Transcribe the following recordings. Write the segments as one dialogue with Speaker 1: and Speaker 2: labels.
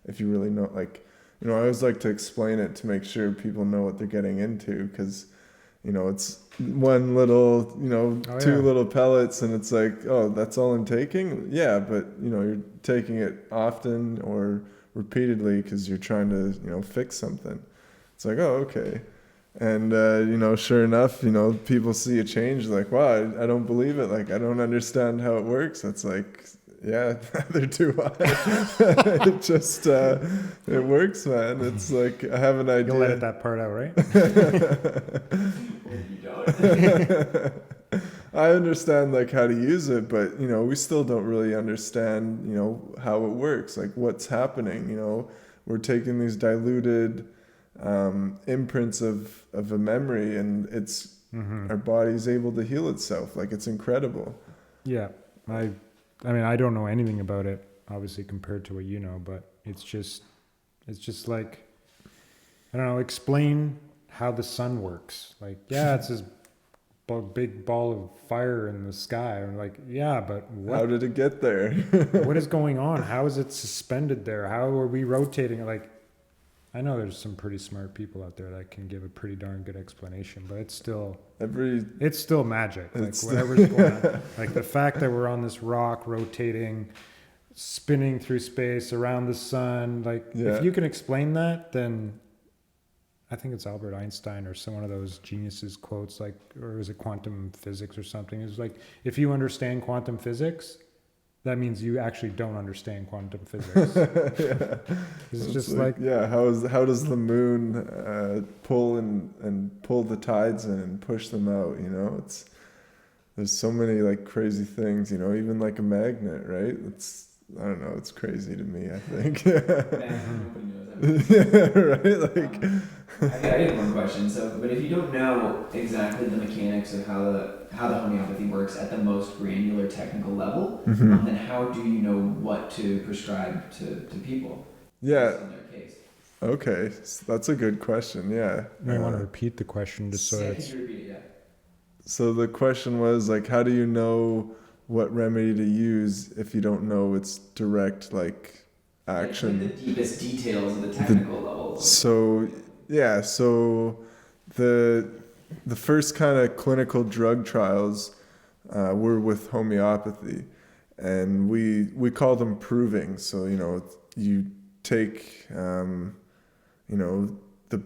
Speaker 1: if you really know, like, I always like to explain it to make sure people know what they're getting into, because it's one little, two little pellets, and it's like, oh, that's all I'm taking. Yeah, but you're taking it often or repeatedly because you're trying to fix something. It's like, oh, okay. And sure enough, people see a change, like, wow, I don't believe it, like, I don't understand how it works. It's like, yeah, neither do I. It just it works, man. It's like, I have an idea.
Speaker 2: You'll edit that part out, right?
Speaker 3: You don't.
Speaker 1: I understand like how to use it, but we still don't really understand how it works, like what's happening. We're taking these diluted imprints of a memory, and it's our body's able to heal itself. Like, it's incredible.
Speaker 2: Yeah, I mean, I don't know anything about it, obviously, compared to what you know, but it's just like, I don't know, explain how the sun works. Like, yeah, it's this big ball of fire in the sky. I'm like, yeah, but what?
Speaker 1: How did it get there?
Speaker 2: What is going on? How is it suspended there? How are we rotating it? Like, I know there's some pretty smart people out there that can give a pretty darn good explanation, but it's still magic. Like, whatever's going on. Like, the fact that we're on this rock rotating, spinning through space around the sun. Like, if you can explain that, then I think it's Albert Einstein or some one of those geniuses quotes, like, or is it quantum physics or something? It's like, if you understand quantum physics, that means you actually don't understand quantum physics. It's just like
Speaker 1: how does the moon pull and pull the tides in and push them out? There's so many like crazy things. Even like a magnet, right? I don't know. It's crazy to me, I think. Yeah, right. Like,
Speaker 3: I get one question. So, but if you don't know exactly the mechanics of how the homeopathy works at the most granular technical level, then how do you know what to prescribe to people?
Speaker 1: Yeah.
Speaker 3: Based on their case?
Speaker 1: Okay, that's a good question. Yeah.
Speaker 2: You might want to repeat the question just so it's.
Speaker 3: Can you repeat it? Yeah.
Speaker 1: So the question was like, how do you know what remedy to use if you don't know its direct like action?
Speaker 3: Like the deepest details of the technical level.
Speaker 1: So the first kind of clinical drug trials were with homeopathy, and we call them proving. So you take the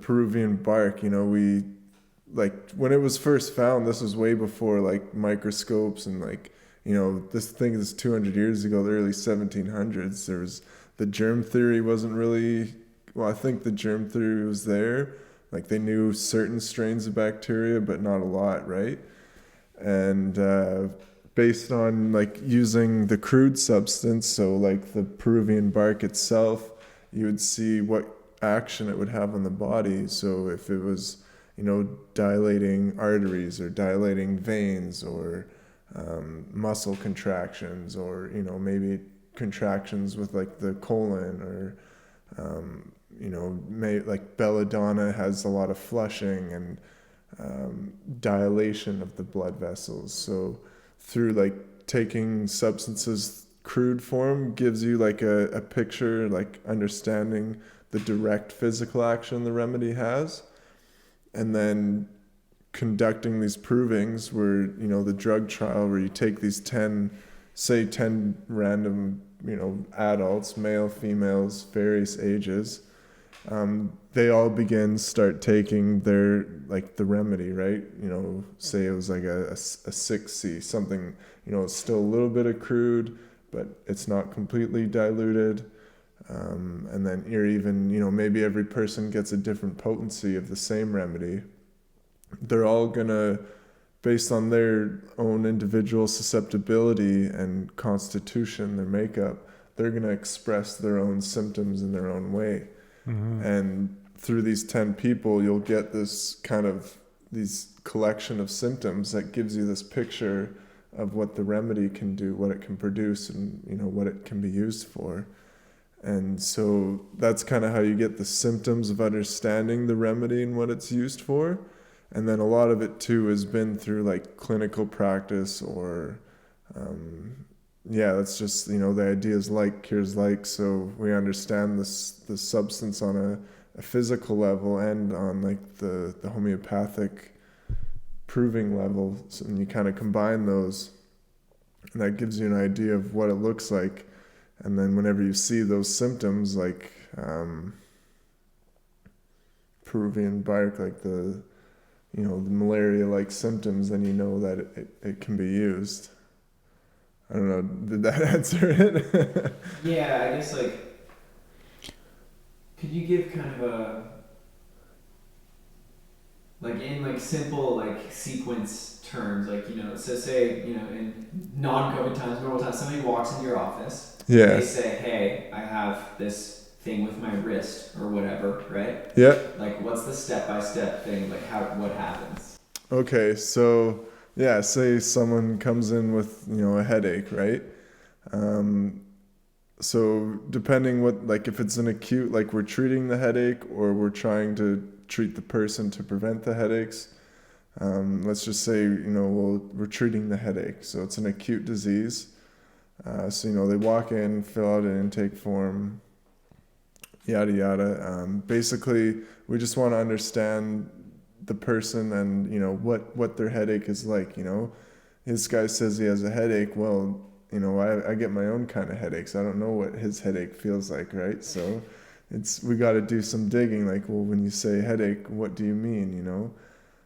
Speaker 1: Peruvian bark. We, like, when it was first found, this was way before like microscopes and like this thing is 200 years ago, the early 1700s. There was the germ theory wasn't really, well, I think the germ theory was there. Like, they knew certain strains of bacteria, but not a lot, right? And based on like using the crude substance, so like the Peruvian bark itself, you would see what action it would have on the body. So if it was, dilating arteries or dilating veins or muscle contractions, or maybe contractions with like the colon, or like belladonna has a lot of flushing and dilation of the blood vessels. So through like taking substances crude form gives you like a picture, like understanding the direct physical action the remedy has, and then conducting these provings where the drug trial, where you take these 10 random adults, male, females, various ages, they all start taking their, like, the remedy, right? Say it was like a 6C, something, it's still a little bit of crude, but it's not completely diluted. And then you're even, maybe every person gets a different potency of the same remedy. They're all gonna, based on their own individual susceptibility and constitution, their makeup, they're gonna express their own symptoms in their own way. And through these 10 people, you'll get this kind of, these collection of symptoms that gives you this picture of what the remedy can do, what it can produce, and what it can be used for. And so that's kind of how you get the symptoms of understanding the remedy and what it's used for. And then a lot of it too has been through like clinical practice, or yeah, that's just, the idea is like cures like. So we understand the substance on a physical level and on like the homeopathic proving level. So, and you kind of combine those, and that gives you an idea of what it looks like. And then whenever you see those symptoms, like Peruvian bark, like the malaria-like symptoms, then you know that it can be used. I don't know, did that answer it?
Speaker 3: Yeah, I guess like, could you give kind of a, like in like simple like sequence terms, like, so say, in non-COVID times, normal times, somebody walks into your office,
Speaker 1: Yeah.
Speaker 3: they say, hey, I have this thing with my wrist or whatever, right?
Speaker 1: Yeah.
Speaker 3: Like, what's the step-by-step thing? Like, what happens?
Speaker 1: Okay, so yeah, say someone comes in with, a headache, right? So depending what, like if it's an acute, like we're treating the headache or we're trying to treat the person to prevent the headaches. Let's just say, we're treating the headache. So it's an acute disease. So, they walk in, fill out an intake form, yada, yada. Basically, we just want to understand the person and, what their headache is like, This guy says he has a headache. Well, I get my own kind of headaches. I don't know what his headache feels like, right? So we got to do some digging. Like, well, when you say headache, what do you mean,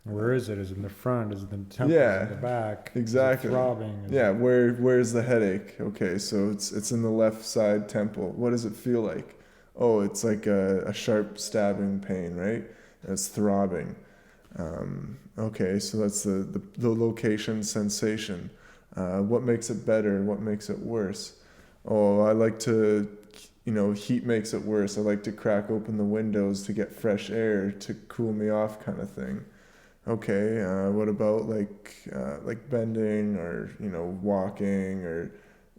Speaker 2: Where is it? Is it in the front? Is it in the temple?
Speaker 1: Yeah,
Speaker 2: is it in the back?
Speaker 1: exactly.
Speaker 2: Is it throbbing?
Speaker 1: Yeah, where's the headache? Okay, so it's in the left side temple. What does it feel like? Oh, it's like a sharp stabbing pain, right? And it's throbbing. Okay, so that's the location sensation. What makes it better? What makes it worse? Oh, I like to, heat makes it worse. I like to crack open the windows to get fresh air to cool me off, kind of thing. Okay, what about like bending or walking or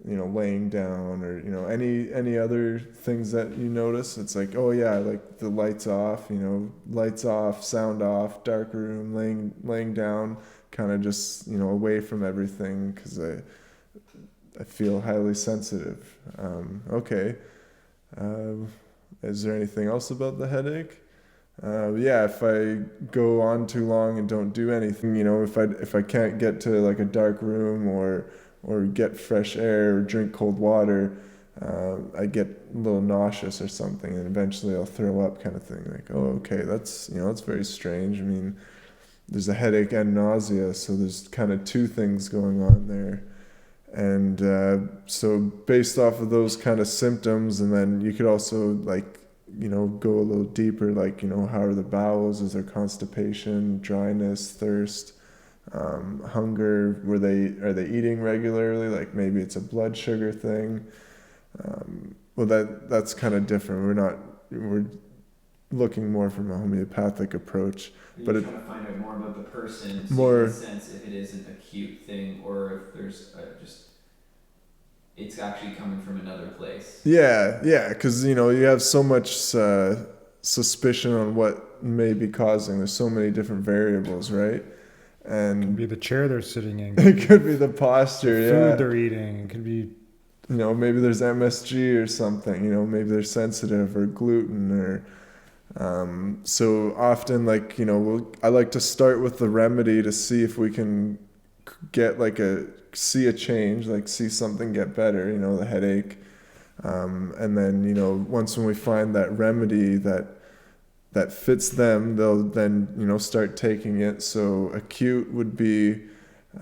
Speaker 1: laying down or any other things that you notice? It's like, oh yeah, like the lights off, lights off, sound off, dark room, laying down, kind of just away from everything because I feel highly sensitive. Okay, is there anything else about the headache? Yeah, if I go on too long and don't do anything, if I can't get to like a dark room or get fresh air or drink cold water, I get a little nauseous or something, and eventually I'll throw up, kind of thing. Like, oh, okay, that's that's very strange. I mean, there's a headache and nausea, so there's kind of two things going on there. And so based off of those kind of symptoms, and then you could also like go a little deeper, like, how are the bowels? Is there constipation, dryness, thirst, hunger? Are they eating regularly? Like maybe it's a blood sugar thing. Well, that's kind of different. We're looking more from a homeopathic approach.
Speaker 3: You're
Speaker 1: But
Speaker 3: trying to find out more about the person,
Speaker 1: more
Speaker 3: in the sense if it is an acute thing or if there's it's actually coming from another place.
Speaker 1: Yeah, because you have so much suspicion on what may be causing. There's so many different variables, right? And
Speaker 2: it could be the chair they're sitting in.
Speaker 1: It could be the posture,
Speaker 2: the food they're eating. It could be,
Speaker 1: maybe there's MSG or something. Maybe they're sensitive or gluten or. So often, like I like to start with the remedy to see if we can get see a change, like see something get better, the headache. And then, once when we find that remedy that fits them, they'll then, start taking it. So acute would be,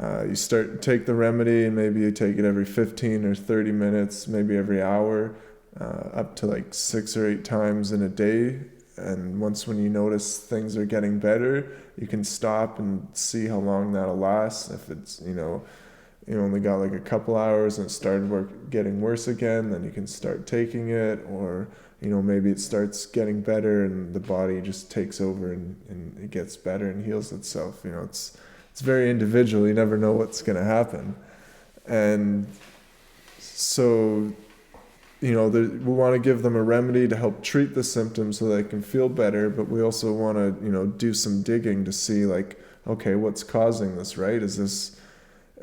Speaker 1: you take the remedy and maybe you take it every 15 or 30 minutes, maybe every hour, up to like 6 or 8 times in a day. And once when you notice things are getting better, you can stop and see how long that'll last. If it's, you only got like a couple hours and it started getting worse again, then you can start taking it. Or, maybe it starts getting better and the body just takes over and it gets better and heals itself. It's very individual. You never know what's going to happen. And so, we want to give them a remedy to help treat the symptoms so they can feel better, but we also want to, do some digging to see like, okay, what's causing this, right? Is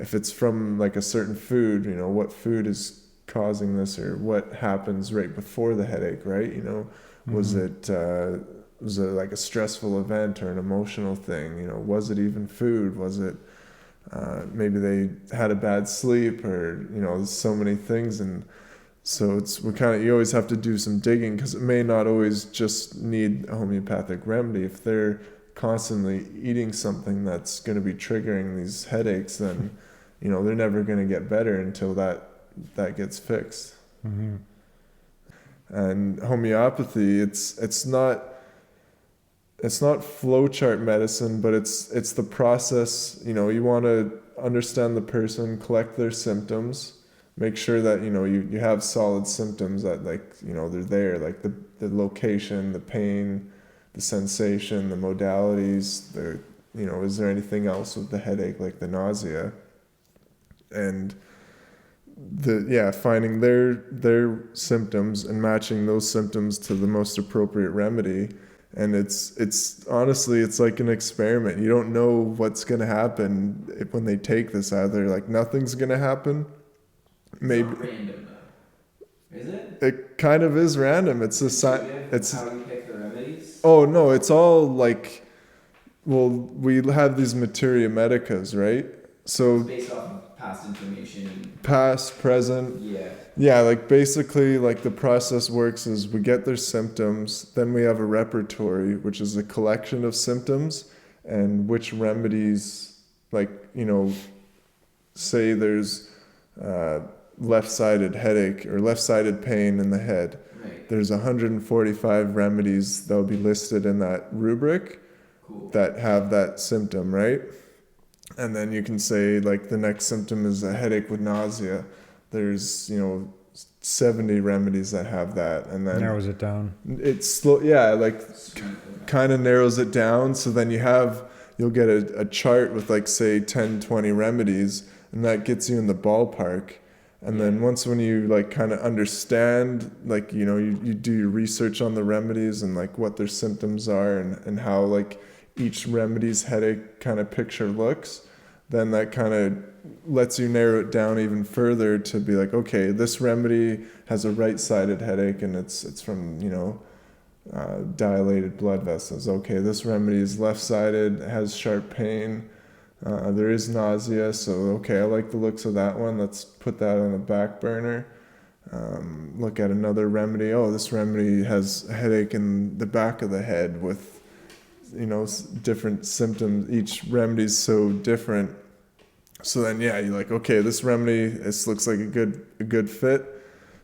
Speaker 1: if it's from like a certain food, you know, what food is causing this, or what happens right before the headache, right? You know, was it like a stressful event or an emotional thing? You know, was it even food? Was it maybe they had a bad sleep, or you know, there's so many things. And so you always have to do some digging, because it may not always just need a homeopathic remedy. If they're constantly eating something that's going to be triggering these headaches, then you know, they're never going to get better until that gets fixed.
Speaker 2: Mm-hmm.
Speaker 1: And homeopathy, it's not flowchart medicine, but it's the process. You know, you want to understand the person, collect their symptoms, make sure that, you know, you have solid symptoms that, like, you know, they're there, like the location, the pain, the sensation, the modalities, you know, is there anything else with the headache, like the nausea, and finding their symptoms and matching those symptoms to the most appropriate remedy. And it's honestly, it's like an experiment. You don't know what's going to happen when they take this. Either like nothing's going to happen. Maybe.
Speaker 3: It's not random though, is it?
Speaker 1: It kind of is random. It's
Speaker 3: It's how you pick the remedies.
Speaker 1: Oh no, it's all like, well, we have these materia medicas, right? So
Speaker 3: It's based off of past information and
Speaker 1: past, present.
Speaker 3: yeah.
Speaker 1: Like basically, like the process works is we get their symptoms, then we have a repertory, which is a collection of symptoms, and which remedies, like, you know, say there's left-sided headache or left-sided pain in the head.
Speaker 3: Right.
Speaker 1: There's 145 remedies that will be listed in that rubric.
Speaker 3: Cool.
Speaker 1: That have that symptom, right? And then you can say, like, the next symptom is a headache with nausea. There's, you know, 70 remedies that have that, and then
Speaker 2: narrows it down.
Speaker 1: It's slow, like kind of narrows it down. So then you'll get a chart with, like, say 10, 20 remedies, and that gets you in the ballpark. And then when you like kind of understand, like, you know, you do your research on the remedies and like what their symptoms are, and how like each remedy's headache kind of picture looks, then that kind of lets you narrow it down even further to be like, okay, this remedy has a right-sided headache and it's from, you know, dilated blood vessels. Okay, this remedy is left-sided, has sharp pain, there is nausea, so okay, I like the looks of that one, let's put that on the back burner. Look at another remedy. Oh, this remedy has a headache in the back of the head with, you know, different symptoms. Each remedy is so different. So then, you're like, okay, this remedy, this looks like a good fit.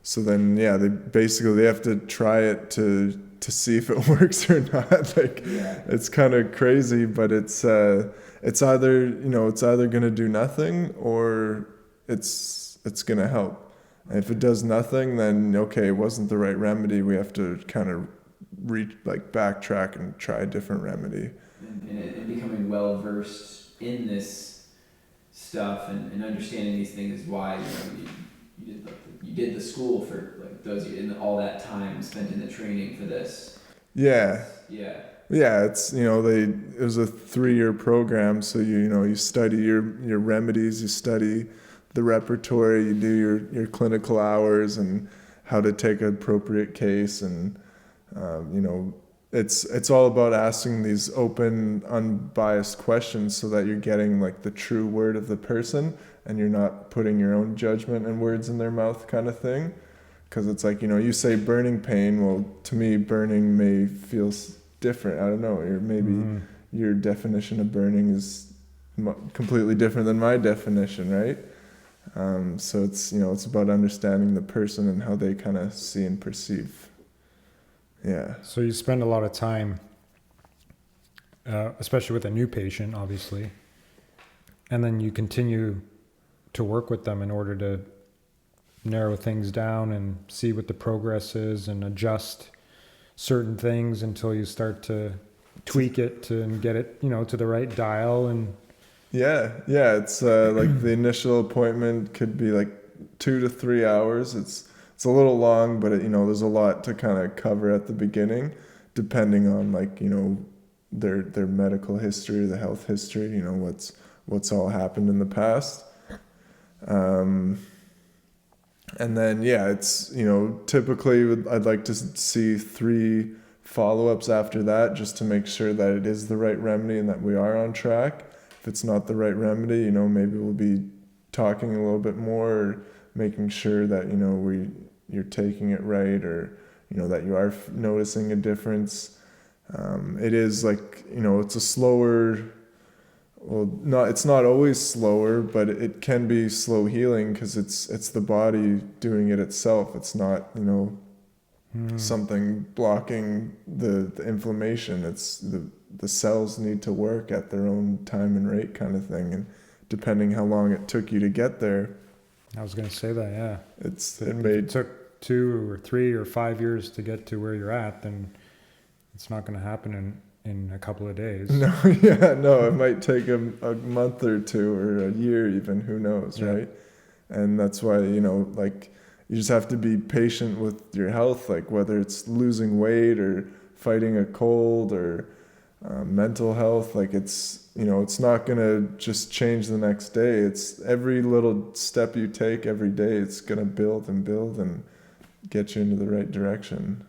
Speaker 1: So then, they have to try it to see if it works or not. Like, it's kind of crazy, but it's either going to do nothing or it's going to help. And if it does nothing, then okay, it wasn't the right remedy. We have to kind of backtrack and try a different remedy.
Speaker 3: And becoming well versed in this stuff and understanding these things is why you did the school for like those in all that time spent in the training for this.
Speaker 1: It's, you know, it was a 3-year program, so you study your remedies, you study the repertory, you do your clinical hours and how to take an appropriate case, and it's all about asking these open, unbiased questions so that you're getting like the true word of the person and you're not putting your own judgment and words in their mouth, kind of thing. Because it's like, you say burning pain, well, to me burning may feel different. I don't know, or maybe your definition of burning is completely different than my definition, right? So it's, it's about understanding the person and how they kind of see and perceive.
Speaker 2: So you spend a lot of time, especially with a new patient, obviously, and then you continue to work with them in order to narrow things down and see what the progress is and adjust certain things until you start to tweak it and get it, to the right dial. And
Speaker 1: it's like the initial appointment could be like 2 to 3 hours. It's a little long, but there's a lot to kind of cover at the beginning, depending on their medical history, the health history, what's all happened in the past. And then, yeah, it's, typically I'd like to see 3 follow-ups after that, just to make sure that it is the right remedy and that we are on track. If it's not the right remedy, maybe we'll be talking a little bit more, or making sure that, you're taking it right, or, that you are noticing a difference. It is like, it's a slower, it's not always slower, but it can be slow healing, because it's the body doing it itself. It's not, something blocking the inflammation. It's the cells need to work at their own time and rate, kind of thing. And depending how long it took you to get there,
Speaker 2: I was going to say that, yeah.
Speaker 1: If
Speaker 2: it took 2 or 3 or 5 years to get to where you're at, then it's not going to happen in a couple of days.
Speaker 1: No, yeah, no, it might take a month or 2 or a year even, who knows,
Speaker 2: Yeah.
Speaker 1: right? And that's why, you just have to be patient with your health, like whether it's losing weight or fighting a cold or mental health. Like it's not going to just change the next day. It's every little step you take every day, it's going to build and build and get you into the right direction.